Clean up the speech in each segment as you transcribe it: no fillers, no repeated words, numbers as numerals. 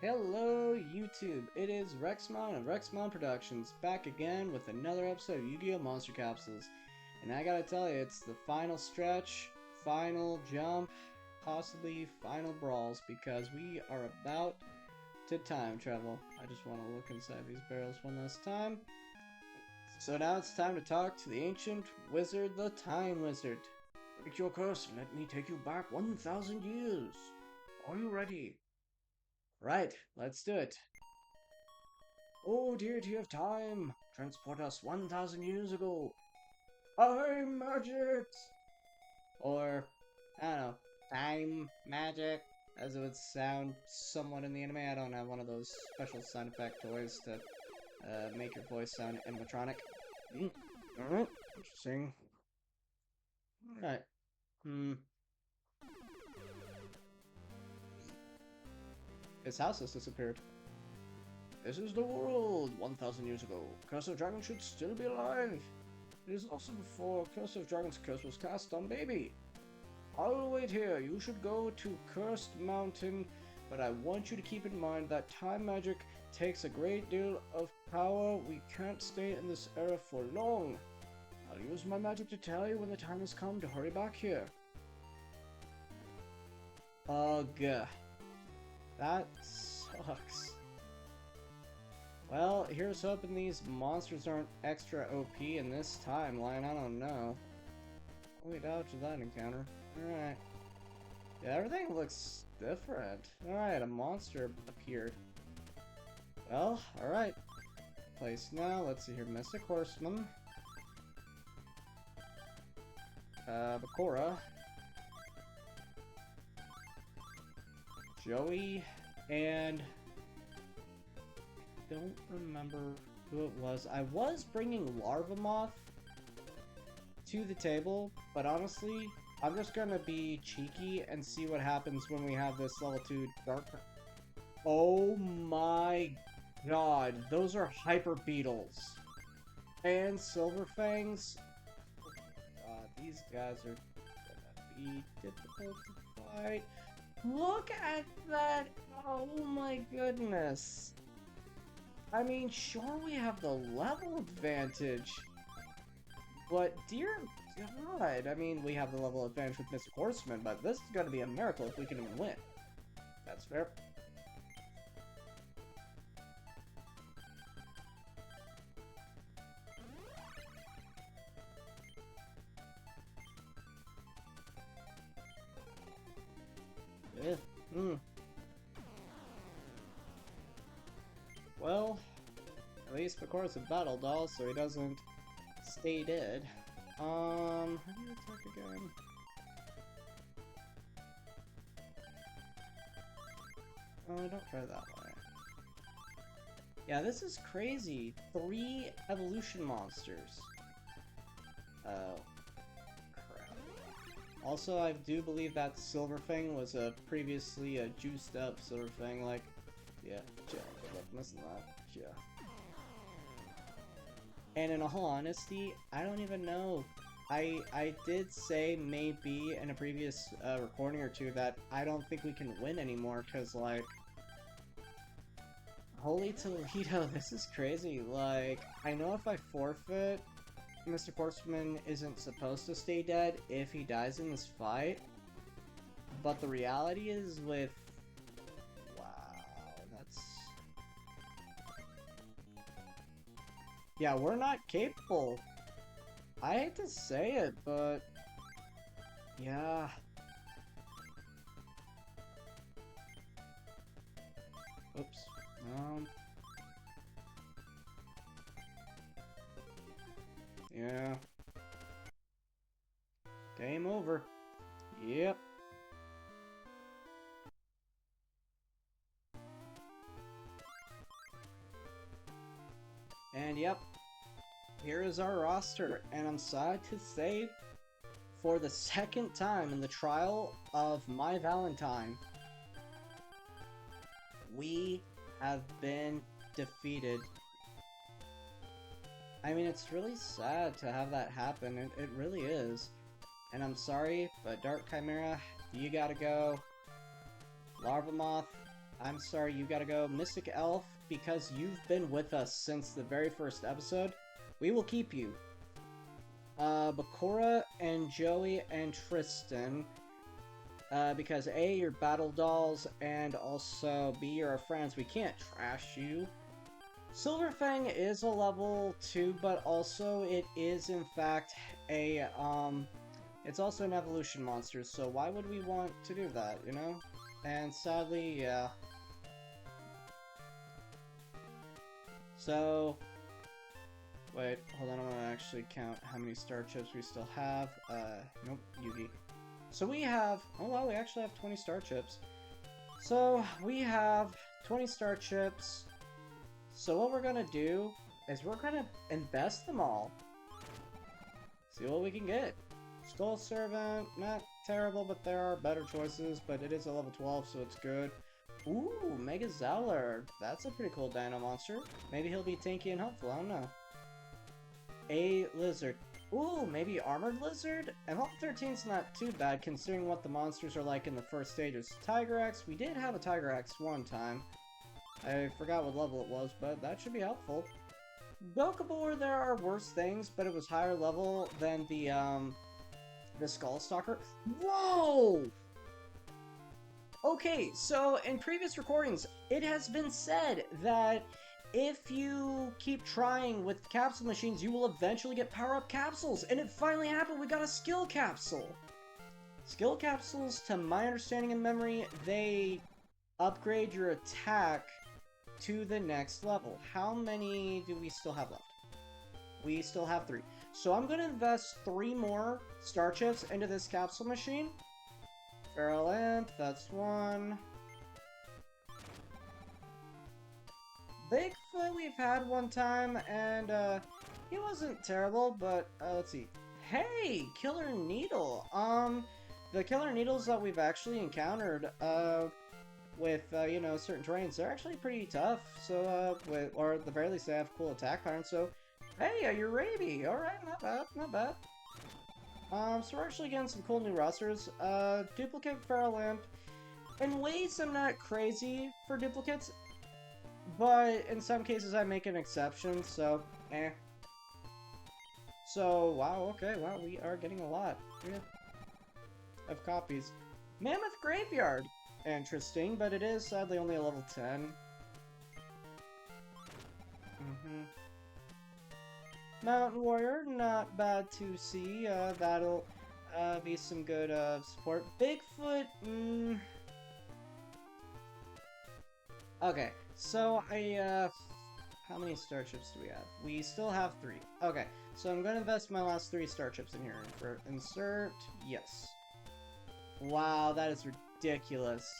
Hello YouTube, it is Rexmon of Rexmon Productions, back again with another episode of Yu-Gi-Oh! Monster Capsules. And I gotta tell you, it's the final stretch, final jump, possibly final brawls, because we are about to time travel. I just want to look inside these barrels one last time. So now it's time to talk to the ancient wizard, the Time Wizard. Break your curse and let me take you back 1,000 years. Are you ready? Right, let's do it. Oh, deity of time, transport us 1,000 years ago. I'm magic! Or, I don't know, time magic, as it would sound somewhat in the anime. I don't have one of those special sound effect toys to make your voice sound animatronic. Alright, interesting. Alright, his house has disappeared. This is the world 1,000 years ago. Curse of Dragon should still be alive. It is also before Curse of Dragon's curse was cast on Baby. I'll wait here. You should go to Cursed Mountain, but I want you to keep in mind that time magic takes a great deal of power. We can't stay in this era for long. I'll use my magic to tell you when the time has come to hurry back here. Ugh. That sucks. Well, here's hoping these monsters aren't extra OP in this timeline, I don't know. Wait, ouch of that encounter. Alright. Yeah, everything looks different. Alright, a monster appeared. Well, alright. Place now, let's see here, Mystic Horseman. Bakura. Joey, and don't remember who it was. I was bringing Larva Moth to the table, but honestly, I'm just gonna be cheeky and see what happens when we have this level 2 Dark. Oh my god, those are Hyper Beetles and Silver Fangs. These guys are gonna be difficult to fight. Look at that! Oh my goodness! I mean, sure we have the level advantage, but dear God, I mean, we have the level advantage with Mr. Horseman, but this is gonna be a miracle if we can even win. That's fair. Yeah. Well, at least Bakura's a battle doll, so he doesn't stay dead. How do you attack again? Oh, don't try that way. Yeah, this is crazy. 3 evolution monsters. Oh. Crap. Also, I do believe that Silver Fang was previously a juiced up Silver Fang, like, yeah, I'm missing that, yeah. And in all honesty, I don't even know. I did say maybe in a previous recording or two that I don't think we can win anymore, because, like, holy Toledo, this is crazy. Like, I know if I forfeit, Mr. Horseman isn't supposed to stay dead if he dies in this fight, but the reality is with... Wow, that's... Yeah, we're not capable. I hate to say it, but... Yeah. Oops. Yeah. Game over. Yep. And yep, here is our roster, and I'm sad to say, for the second time in the trial of my Valentine, we have been defeated. I mean, it's really sad to have that happen, it really is. And I'm sorry, but Dark Chimera, you gotta go. Larva Moth, I'm sorry, you gotta go. Mystic Elf, because you've been with us since the very first episode, we will keep you. Bakura and Joey and Tristan, because A, you're battle dolls, and also B, you're our friends. We can't trash you. Silverfang is a level 2, but also it is in fact a, it's also an evolution monster, so why would we want to do that, you know? And sadly, yeah. So, wait, hold on, I'm gonna actually count how many star chips we still have. Nope, Yugi. So we have, oh wow, we actually have 20 star chips. So, we have 20 star chips. So what we're gonna do is we're gonna invest them all. See what we can get. Skull Servant, not terrible, but there are better choices, but it is a level 12, so it's good. Ooh, Mega Zowler. That's a pretty cool dino monster. Maybe he'll be tanky and helpful, I don't know. A Lizard. Ooh, maybe Armored Lizard? And level 13's not too bad, considering what the monsters are like in the first stages. Tigrex, we did have a Tigrex one time. I forgot what level it was, but that should be helpful. Gokabor, there are worse things, but it was higher level than the Skull Stalker. Whoa! Okay, so in previous recordings, it has been said that if you keep trying with capsule machines, you will eventually get power-up capsules, and it finally happened, we got a skill capsule! Skill capsules, to my understanding and memory, they upgrade your attack to the next level. How many do we still have left? We still have 3. So I'm going to invest 3 more star chips into this capsule machine. Feral Imp, that's 1. Bigfoot we've had one time, and he wasn't terrible, but let's see. Hey, Killer Needle! The Killer Needles that we've actually encountered, with, you know, certain terrains, they're actually pretty tough, so, or at the very least they have cool attack patterns, so, hey, you're Raby! Alright, not bad, not bad. So we're actually getting some cool new rosters. Duplicate Feral Imp. In ways, I'm not crazy for duplicates, but in some cases I make an exception, so, eh. So, wow, okay, wow, we are getting a lot, yeah, of copies. Mammoth Graveyard! Interesting, but it is sadly only a level 10. Mountain Warrior, not bad to see. That'll be some good support. Bigfoot, Okay, so how many star chips do we have? We still have 3. Okay, so I'm gonna invest my last 3 star chips in here. For insert, yes. Wow, that is ridiculous.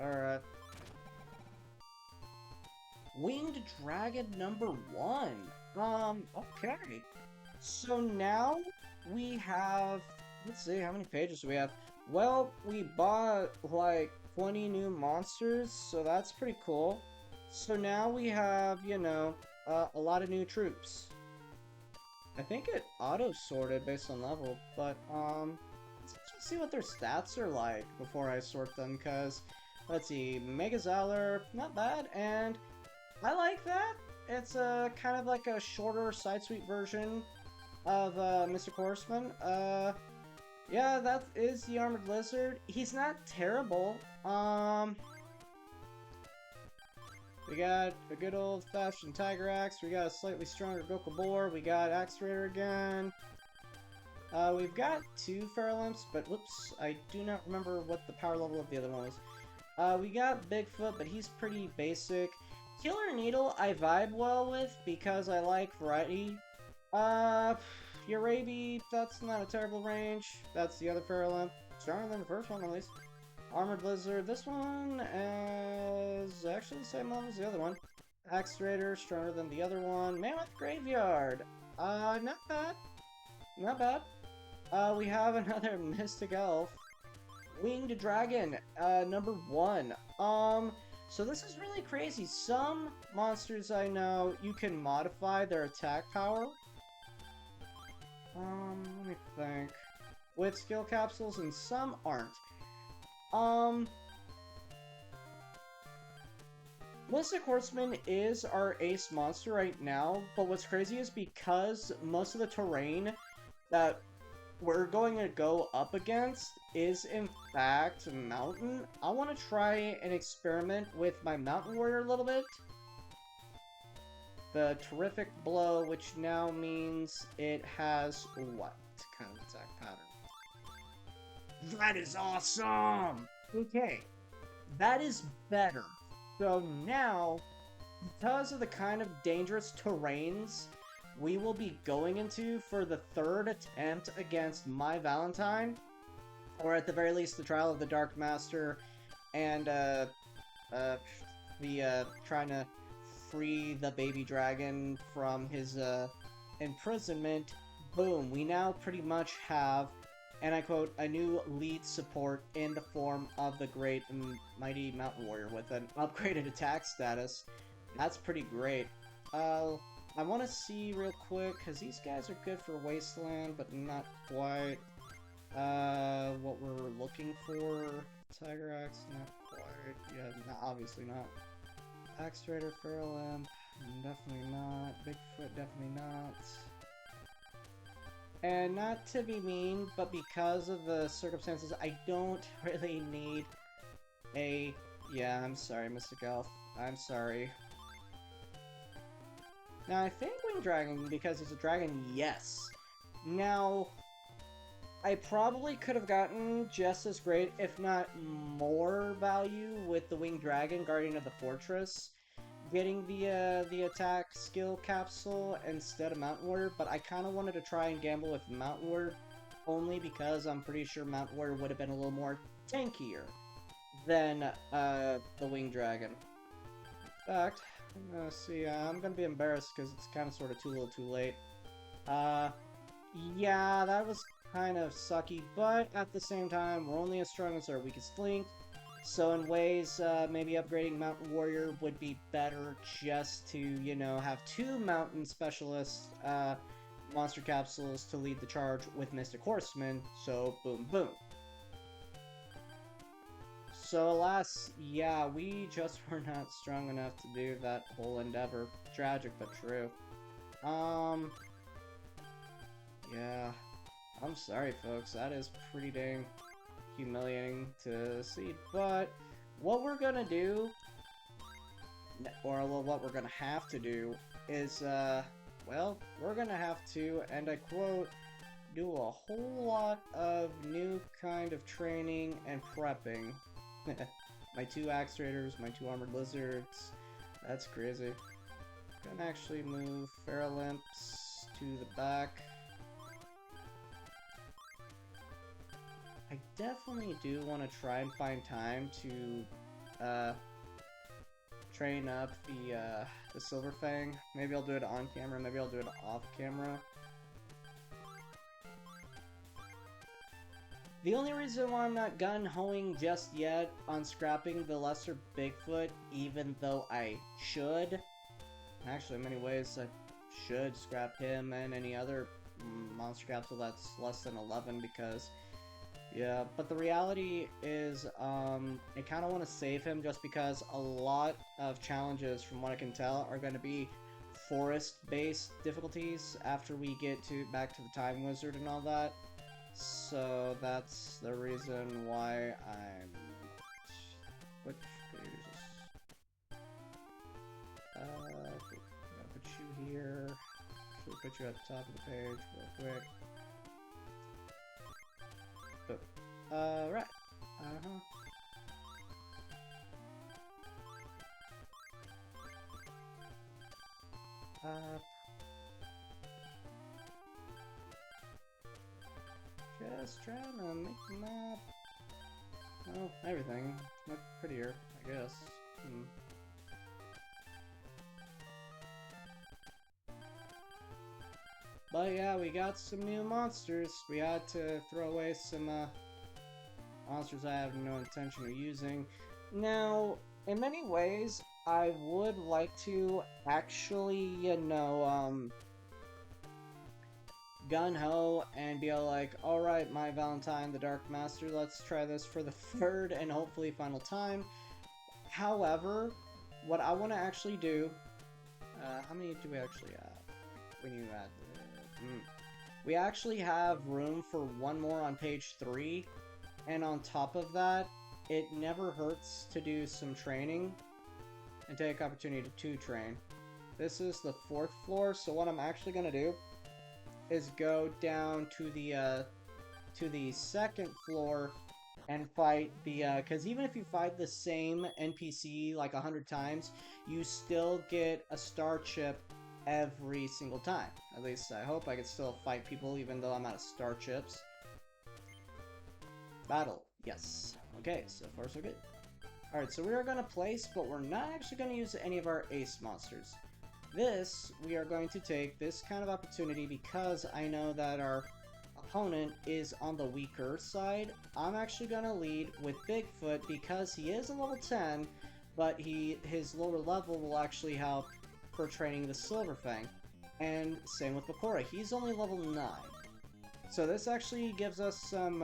Alright. Winged Dragon number 1. Okay. So now we have, let's see, how many pages do we have? Well, we bought like 20 new monsters, so that's pretty cool. So now we have, you know, a lot of new troops. I think it auto-sorted based on level, but, let's just see what their stats are like before I sort them, because, let's see, Mega Zowler, not bad, and I like that. It's kind of like a shorter side sweep version of Mr. Horseman. Yeah, that is the Armored Lizard. He's not terrible. We got a good old-fashioned Tigrex. We got a slightly stronger Gokabor. We got Axe Raider again. We've got 2 Feral Imps, but whoops, I do not remember what the power level of the other one was. We got Bigfoot, but he's pretty basic. Killer Needle I vibe well with because I like variety. Urabi, that's not a terrible range. That's the other Feral Imp. Stronger than the first one, at least. Armored Lizard, this one is actually the same level as the other one. Axe Raider, stronger than the other one. Mammoth Graveyard, not bad. Not bad. We have another Mystic Elf. Winged Dragon, number 1. So this is really crazy. Some monsters I know, you can modify their attack power. Let me think. With skill capsules, and some aren't. Mystic Horseman is our ace monster right now, but what's crazy is because most of the terrain that we're going to go up against is in fact mountain, I want to try and experiment with my Mountain Warrior a little bit. The Terrific Blow, which now means it has what kind of attack pattern? That is awesome! Okay, that is better. So now, because of the kind of dangerous terrains we will be going into for the third attempt against my Valentine, or at the very least the Trial of the Dark Master, and trying to free the baby dragon from his imprisonment, boom, we now pretty much have, and I quote, a new lead support in the form of the great and mighty Mountain Warrior with an upgraded attack status. That's pretty great. I want to see real quick, because these guys are good for Wasteland, but not quite what we're looking for. Tiger Axe, not quite. Yeah, no, obviously not. Axe Raider, Feral Imp, definitely not. Bigfoot, definitely not. And not to be mean, but because of the circumstances, I don't really need a... Yeah, I'm sorry, Mystic Elf. I'm sorry. Now, I think Winged Dragon, because it's a dragon, yes. Now, I probably could have gotten just as great, if not more value with the Winged Dragon, Guardian of the Fortress, getting the attack skill capsule instead of Mountain Warrior, but I kind of wanted to try and gamble with Mountain Warrior, only because I'm pretty sure Mountain Warrior would have been a little more tankier than the Winged Dragon. In fact, see, I'm gonna be embarrassed because it's kind of sort of too little too late. Yeah, that was kind of sucky, but at the same time, we're only as strong as our weakest link. So in ways, maybe upgrading Mountain Warrior would be better just to, you know, have two Mountain Specialist monster capsules to lead the charge with Mystic Horseman, so boom boom. So alas, yeah, we just were not strong enough to do that whole endeavor. Tragic but true. Yeah, I'm sorry folks, that is pretty dang humiliating to see, but what we're gonna do, or what we're gonna have to do, is, well, we're gonna have to, and I quote, do a whole lot of new kind of training and prepping. My two Axe Raiders, my two Armored Lizards, that's crazy. Gonna actually move Feral Imps to the back. I definitely do want to try and find time to train up the Silver Fang. Maybe I'll do it on camera, maybe I'll do it off camera. The only reason why I'm not gun-hoing just yet on scrapping the lesser Bigfoot, even though I should, actually in many ways I should scrap him and any other monster capsule that's less than 11, because yeah, but the reality is, I kind of want to save him just because a lot of challenges, from what I can tell, are going to be forest-based difficulties after we get back to the Time Wizard and all that. So that's the reason why I'm... Which pages? Gonna put you here. Should we put you at the top of the page real quick? Right. Just trying to make the map. Well, everything. Look prettier, I guess. But yeah, we got some new monsters. We had to throw away some, monsters I have no intention of using. Now, in many ways, I would like to actually, you know, gun-ho and be like, alright, my Valentine, the Dark Master, let's try this for the third and hopefully final time. However, what I want to actually do... how many do we actually have? When you add... We actually have room for one more on page 3, and on top of that, it never hurts to do some training and take opportunity to train. This is the 4th floor, so what I'm actually going to do is go down to the 2nd floor and fight the, because even if you fight the same NPC like 100 times, you still get a star chip every single time. At least I hope I can still fight people even though I'm out of star chips. Battle. Yes. Okay, so far so good. Alright, so we are going to place, but we're not actually going to use any of our ace monsters. This, we are going to take this kind of opportunity because I know that our opponent is on the weaker side. I'm actually going to lead with Bigfoot because he is a level 10, but his lower level will actually help for training the Silver Fang. And same with Bakura, he's only level 9. So this actually gives us some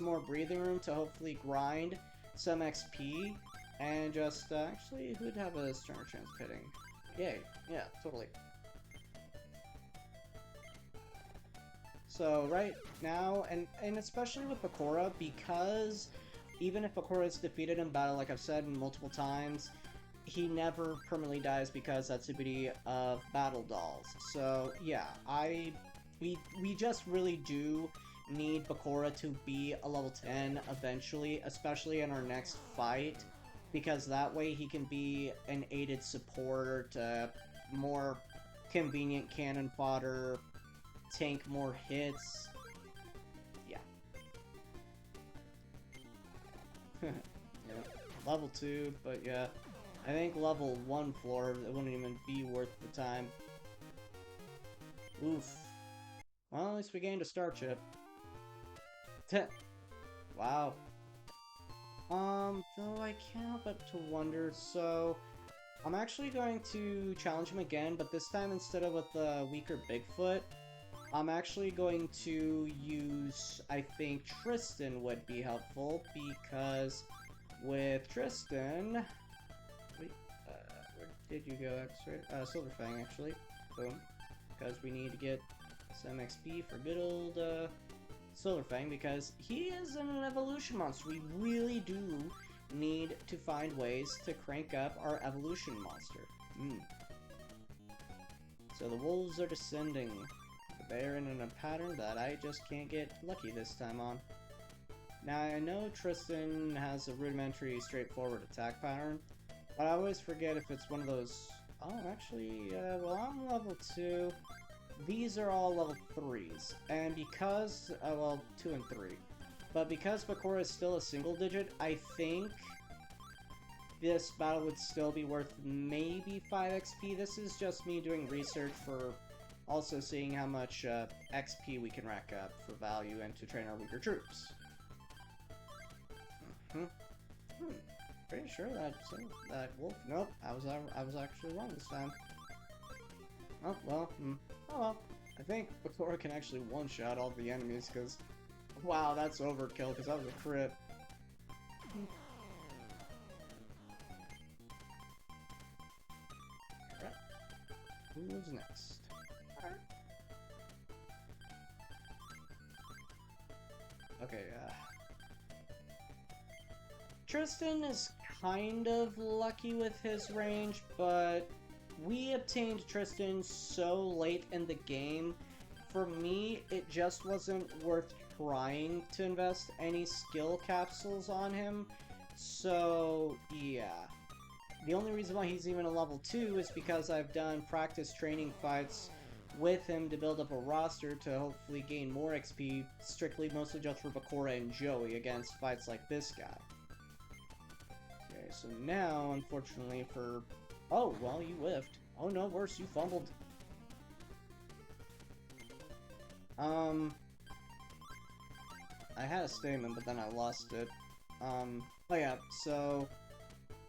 more breathing room to hopefully grind some XP, and just, actually, who'd have a stronger chance of hitting? Yay, yeah, totally. So, right now, and especially with Bakura, because even if Bakura is defeated in battle, like I've said multiple times, he never permanently dies because that's the beauty of battle dolls. So, yeah, we just really do need Bakura to be a level 10 eventually, especially in our next fight, because that way he can be an aided support, more convenient cannon fodder, tank more hits. Yeah. Yeah. Level 2, but yeah. I think level 1 floor, it wouldn't even be worth the time. Oof. Well, at least we gained a star chip. Wow. Though I can't help but to wonder, so... I'm actually going to challenge him again, but this time instead of with the weaker Bigfoot, I'm actually going to use, I think Tristan would be helpful, because with Tristan... Wait, where did you go, X-ray? Silver Fang, actually. Boom. Because we need to get some XP for good old, Silver Fang, because he is an evolution monster. We really do need to find ways to crank up our evolution monster. So the wolves are descending. They're in a pattern that I just can't get lucky this time on. Now I know Tristan has a rudimentary straightforward attack pattern, but I always forget if it's one of those... Oh, actually, well, I'm level 2. These are all level 3s, and because, well, 2 and 3. But because Bakura is still a single digit, I think this battle would still be worth maybe 5 XP. This is just me doing research for also seeing how much XP we can rack up for value and to train our weaker troops. Pretty sure that wolf... Nope, I was actually wrong this time. Oh, well, oh well. I think Bakura can actually one-shot all the enemies, because... Wow, that's overkill, because that was a crit. Alright. Who's next? Alright. Okay, Tristan is kind of lucky with his range, but we obtained Tristan so late in the game. For me, it just wasn't worth trying to invest any skill capsules on him. So, yeah. The only reason why he's even a level 2 is because I've done practice training fights with him to build up a roster to hopefully gain more XP, strictly mostly just for Bakura and Joey against fights like this guy. Okay, so now, unfortunately for... Oh, well, you whiffed. Oh no, worse, you fumbled. I had a statement, but then I lost it. Oh yeah, so...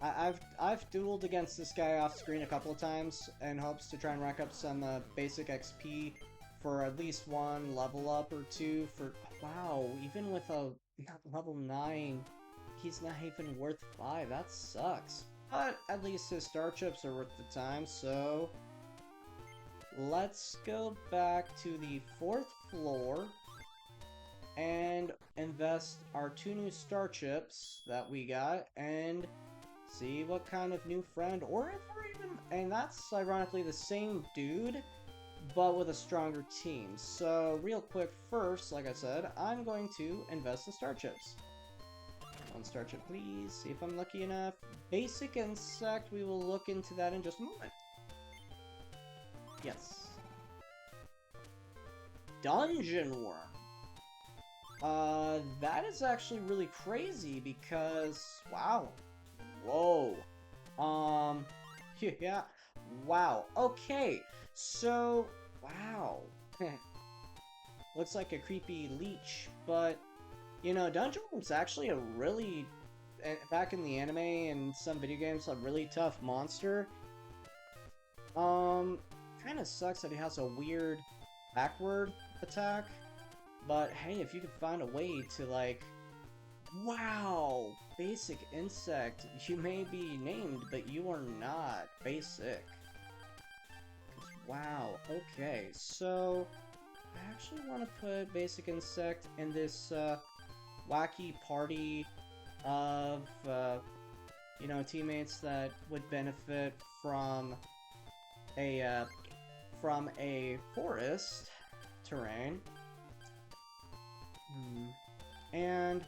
I've dueled against this guy off screen a couple of times in hopes to try and rack up some basic XP for at least one level up or two for... Wow, even with a level 9, he's not even worth 5. That sucks. but at least his star chips are worth the time, so let's go back to the 4th floor and invest our 2 new star chips that we got and see what kind of new friend, or if we're even, and that's ironically the same dude, but with a stronger team. So real quick first, like I said, I'm going to invest in star chips. 1 star chip please, see if I'm lucky enough. Basic insect, we will look into that in just a moment. Yes. Dungeon worm. That is actually really crazy because, wow. Whoa. Yeah. Wow. Okay. So, wow. Looks like a creepy leech, but, you know, Dungeon Worm's actually a really, back in the anime and some video games, a really tough monster. Kinda sucks that he has a weird backward attack, but hey, if you could find a way to, like, wow, basic insect, you may be named, but you are not basic. Wow, okay, so I actually want to put basic insect in this wacky party of, you know, teammates that would benefit from a forest terrain. And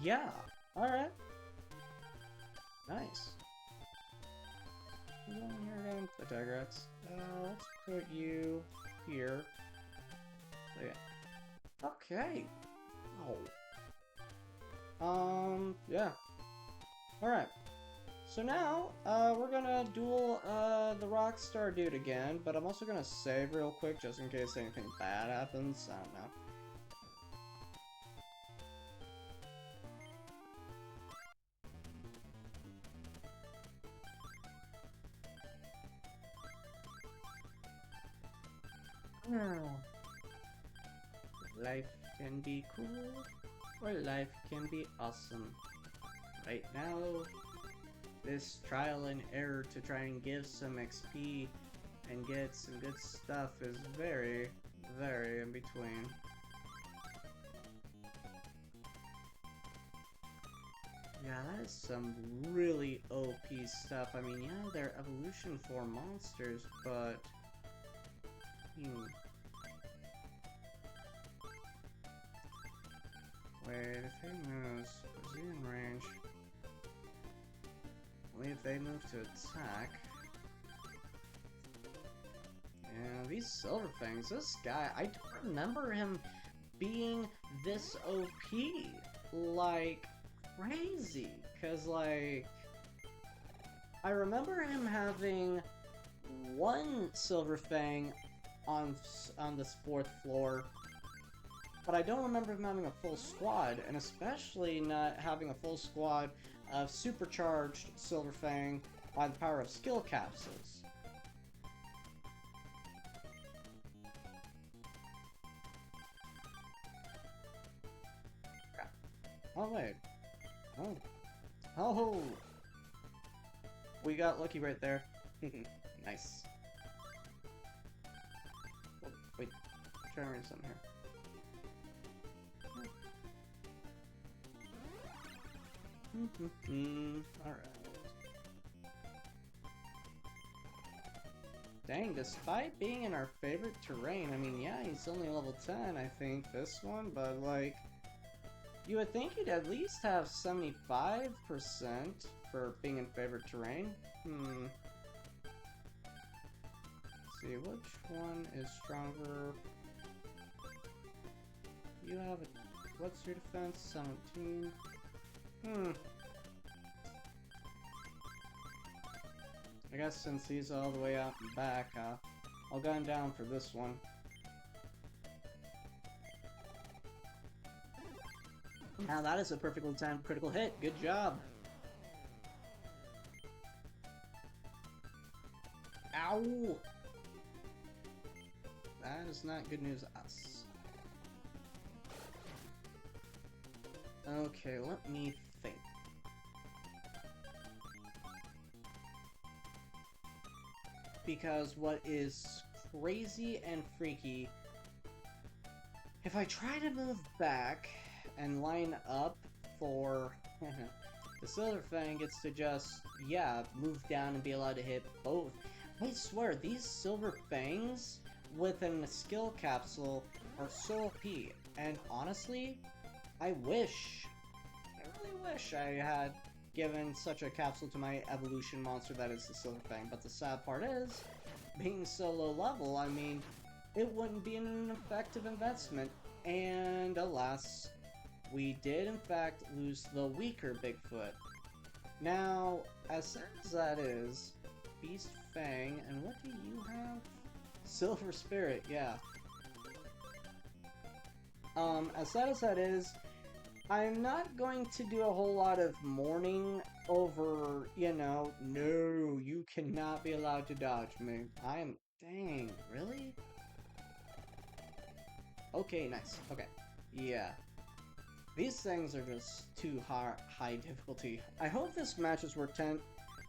yeah, alright. Nice. Here again, the Tigrats. Let's put you here. So yeah. Okay. Oh. Yeah. Alright. So now, we're gonna duel, the Rockstar dude again, but I'm also gonna save real quick just in case anything bad happens. I don't know. Life can be cool, or life can be awesome. Right now, this trial and error to try and give some XP and get some good stuff is very, very in between. Yeah, that is some really OP stuff. I mean, yeah, they're evolution form monsters, but... Wait, if he moves, is he in range? Only if they move to attack. Yeah, these Silver Fangs, this guy, I don't remember him being this OP. Like, crazy. Cause, like, I remember him having 1 Silver Fang on this 4th floor, but I don't remember him having a full squad, and especially not having a full squad of supercharged Silver Fang by the power of skill capsules. Oh wait. Oh. Oh! We got lucky right there. Nice. Oh, wait. Trying to read something here. Alright. Dang, despite being in our favorite terrain, I mean, yeah, he's only level 10, I think, this one, but, like, you would think he'd at least have 75% for being in favorite terrain. Let's see, which one is stronger? You have a... What's your defense? 17? I guess since he's all the way out and back, I'll gun down for this one. Now that is a perfectly timed critical hit. Good job. Ow! That is not good news to us. Okay, let me think. because what is crazy and freaky, if I try to move back and line up for the Silver Fang gets to just, yeah, move down and be allowed to hit both. I swear, these Silver Fangs within a skill capsule are so OP, and honestly, I really wish I had given such a capsule to my evolution monster that is the Silver Fang, but the sad part is, being so low level, I mean, it wouldn't be an effective investment, and alas, we did in fact lose the weaker Bigfoot. Now, as sad as that is, Beast Fang, and what do you have? Silver Spirit, yeah. As sad as that is, I'm not going to do a whole lot of mourning over, you know, no, you cannot be allowed to dodge me. Dang, really? Okay, nice. Okay, yeah. These things are just too high difficulty. I hope this match is worth 10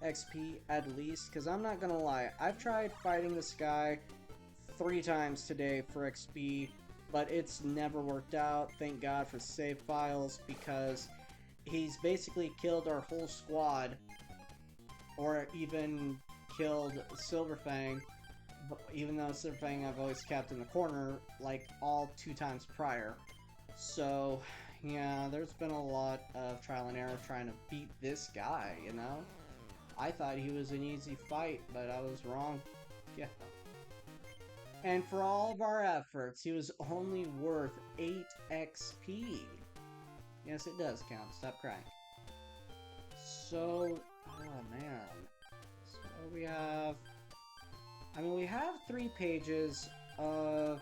XP at least, because I'm not gonna lie, I've tried fighting this guy 3 times today for XP, but it's never worked out. Thank God for save files, because he's basically killed our whole squad, or even killed Silver Fang, even though Silver Fang I've always kept in the corner, like, all 2 times prior. So, yeah, there's been a lot of trial and error trying to beat this guy, you know? I thought he was an easy fight, but I was wrong. Yeah. And for all of our efforts, he was only worth 8 XP. Yes, it does count. Stop crying. So, oh man. So we have... I mean, we have 3 pages of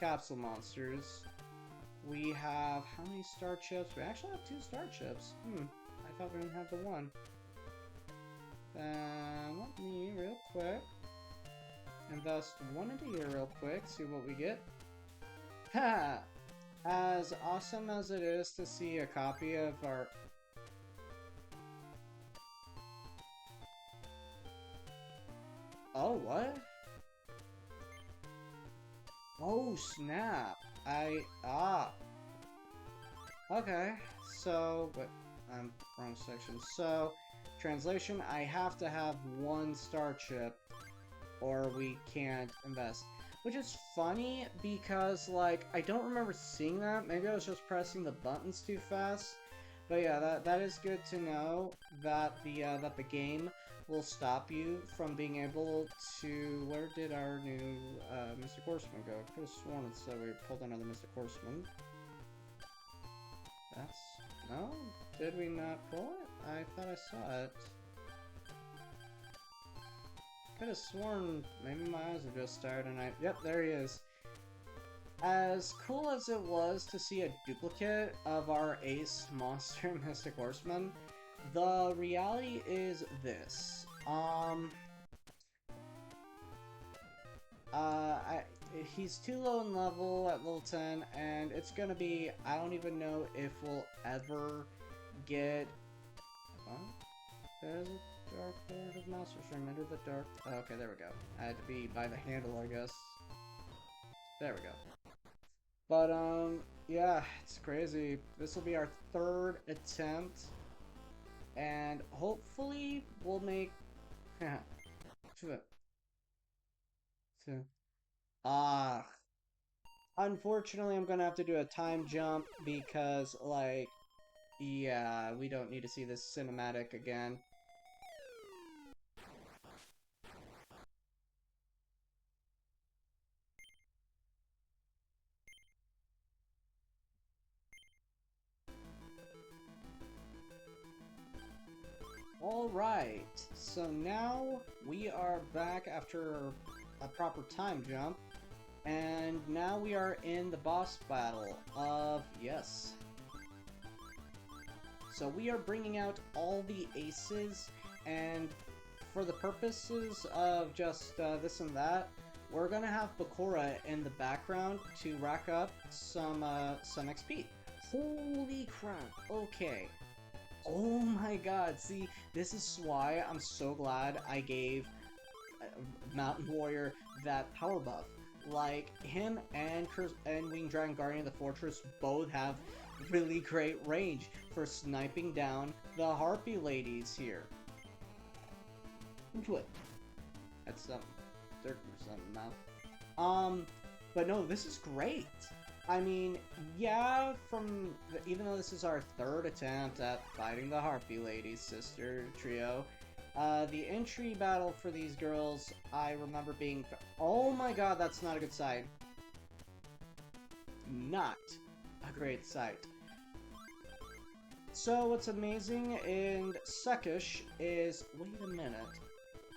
capsule monsters. We have how many star chips? We actually have 2 star chips. I thought we didn't have the 1. Then let me real quick invest 1 into here real quick, see what we get. Ha! As awesome as it is to see a copy of our... Oh, what? Oh, snap. Okay, so, but I'm wrong section. So, translation, I have to have 1 star chip or we can't invest. Which is funny because, like, I don't remember seeing that. Maybe I was just pressing the buttons too fast. But yeah, that is good to know that the game will stop you from being able to... Where did our new Mystic Horseman go? I could have sworn it said we pulled another Mystic Horseman. That's... No? Did we not pull it? I thought I saw it. Could have sworn maybe my eyes are just tired and Yep, there he is. As cool as it was to see a duplicate of our ace monster Mystic Horseman, the reality is this. He's too low in level at level 10, and it's gonna be... I don't even know if we'll ever get... Huh? There's a Dark Lord of Monsters. Remember the Dark... Oh, okay, there we go. I had to be by the handle, I guess. There we go. But, yeah, it's crazy. This will be our 3rd attempt. And hopefully we'll make... Unfortunately, I'm gonna have to do a time jump because, like, yeah, we don't need to see this cinematic again. Alright, so now we are back after a proper time jump, and now we are in the boss battle of, yes. So we are bringing out all the aces, and for the purposes of just this and that, we're gonna have Bakura in the background to rack up some XP. Holy crap, okay. Oh my god, see, this is why I'm so glad I gave mountain warrior that power buff. Like, him and Winged Dragon Guardian of the Fortress both have really great range for sniping down the Harpy ladies here. What? That's something. Dirt or something now. But no, this is great. I mean, yeah, even though this is our third attempt at fighting the Harpy Ladies sister trio, the entry battle for these girls, I remember being... Oh my god, that's not a good sight. Not a great sight. So what's amazing and suckish is... Wait a minute.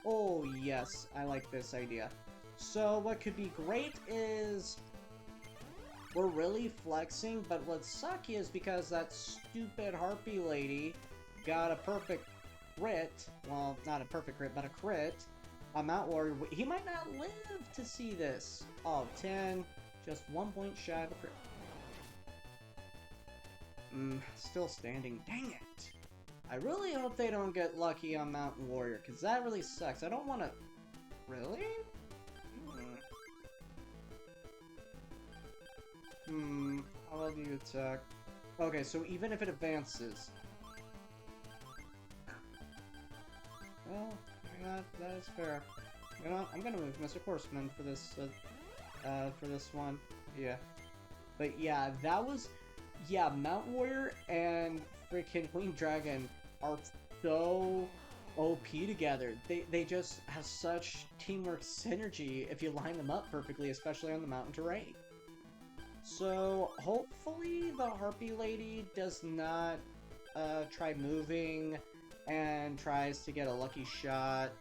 Oh yes, I like this idea. So what could be great is... We're really flexing, but what's sucky is because that stupid Harpy lady got a perfect crit. Well, not a perfect crit, but a crit. On Mount Warrior, he might not live to see this. Oh, 10. Just 1 point shy of a crit. Still standing. Dang it. I really hope they don't get lucky on Mountain Warrior, because that really sucks. I don't want to... Really? How well do you attack? Okay, so even if it advances... Well, that is fair. You know, I'm gonna move Mr. Horseman for this one. Yeah. But yeah, that was... Yeah, Mount Warrior and freaking Winged Dragon are so OP together. They just have such teamwork synergy if you line them up perfectly, especially on the mountain terrain. So, hopefully the Harpy Lady does not try moving and tries to get a lucky shot.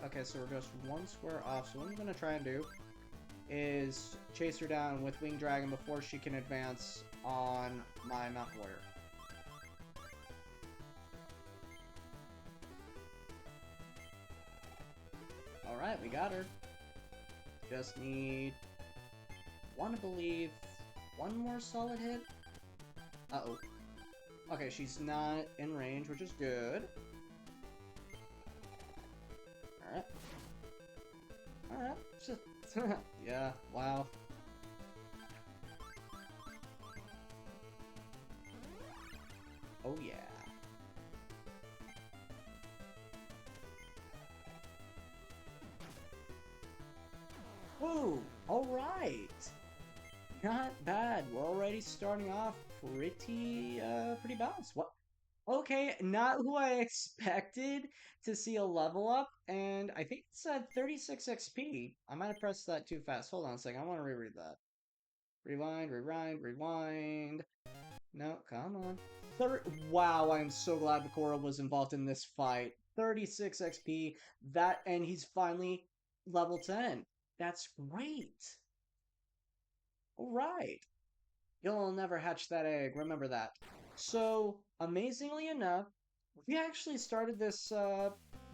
Okay, so we're just one square off. So what I'm going to try and do is chase her down with Winged Dragon before she can advance on my Mount Warrior. Alright, we got her. Just need... want to believe one more solid hit? Uh-oh. Okay, she's not in range, which is good. Alright. Alright. Yeah, wow. Oh yeah. Woo! Alright! Not bad. We're already starting off pretty balanced. What? Okay, not who I expected to see a level up, and I think it's at 36 XP. I might have pressed that too fast. Hold on a second. I want to reread that. Rewind, rewind, rewind. No, come on. Wow, I'm so glad Bakura was involved in this fight. 36 XP. That, and he's finally level 10. That's great. Alright. You'll never hatch that egg, remember that. So, amazingly enough, we actually started this,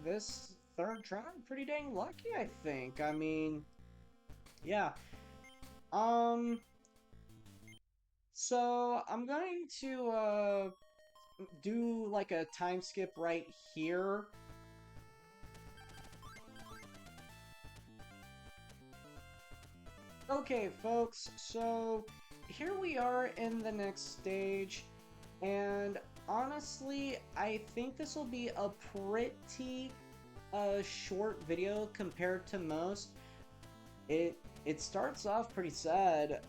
this third try pretty dang lucky, I think. I mean, yeah. So, I'm going to, do, like, a time skip right here. Okay, folks, so here we are in the next stage, and honestly, I think this will be a pretty short video compared to most. It starts off pretty sad,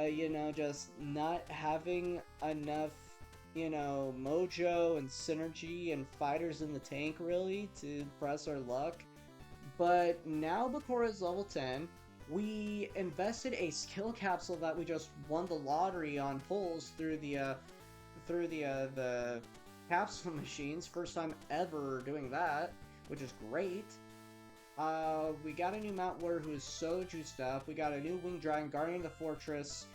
you know, just not having enough, you know, mojo and synergy and fighters in the tank, really, to press our luck. But now Bakura is level 10. We invested a skill capsule that we just won the lottery on pulls through the capsule machines. First time ever doing that, which is great. We got a new Mount Warrior who is so juiced up. We got a new Winged Dragon Guardian of the Fortress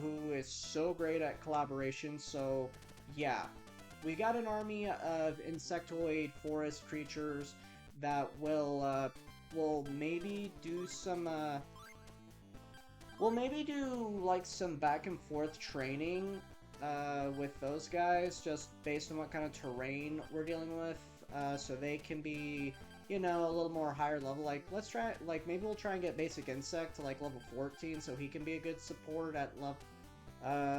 who is so great at collaboration. So yeah, we got an army of insectoid forest creatures that will maybe do some we'll maybe do like some back and forth training with those guys, just based on what kind of terrain we're dealing with, so they can be you know, a little more higher level. Like, let's try, like, maybe we'll try and get Basic Insect to, like, level 14 so he can be a good support at level,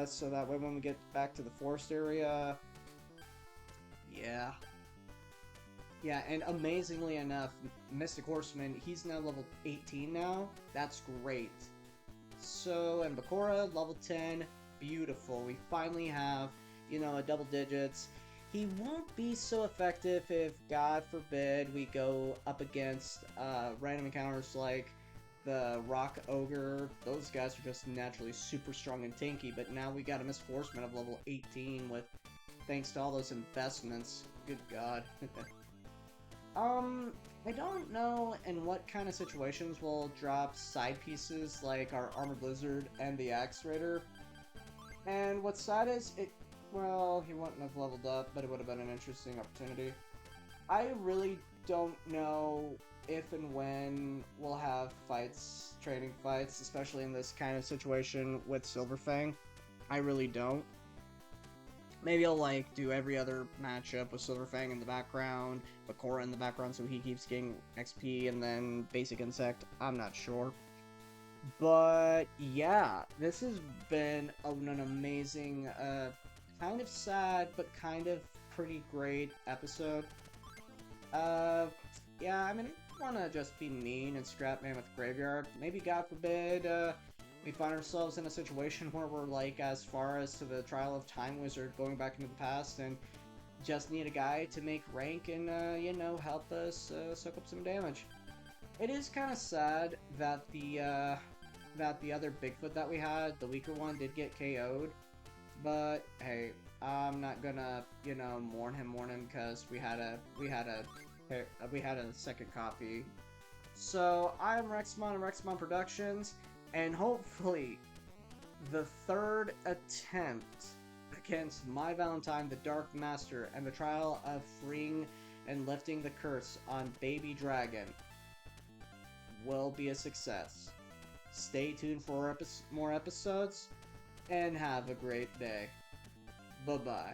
so that way when we get back to the forest area, yeah. Yeah, and amazingly enough, Mystic Horseman, he's now level 18 now. That's great. So, and Bakura, level 10, beautiful. We finally have, you know, a double digits. He won't be so effective if, God forbid, we go up against random encounters like the Rock Ogre. Those guys are just naturally super strong and tanky, but now we got a Mystic Horseman of level 18 with, thanks to all those investments. Good God. I don't know in what kind of situations we'll drop side pieces like our Armored Lizard and the Axe Raider. And what's sad is, well, he wouldn't have leveled up, but it would have been an interesting opportunity. I really don't know if and when we'll have fights, training fights, especially in this kind of situation with Silverfang. I really don't. Maybe I'll, like, do every other matchup with Silverfang in the background, Bakura in the background so he keeps getting XP, and then Basic Insect. I'm not sure. But, yeah, this has been an amazing, kind of sad, but kind of pretty great episode. Yeah, I mean, I don't want to just be mean and scrap Mammoth Graveyard. Maybe, God forbid, we find ourselves in a situation where we're, like, as far as to the Trial of Time Wizard going back into the past and just need a guy to make rank and, you know, help us soak up some damage. It is kind of sad that the other Bigfoot that we had, the weaker one, did get KO'd. But, hey, I'm not gonna, you know, mourn him, because we had a second copy. So, I'm Rexmon of Rexmon Productions, and hopefully, the third attempt against my Valentine, the Dark Master, and the trial of freeing and lifting the curse on Baby Dragon will be a success. Stay tuned for more episodes, and have a great day. Bye-bye.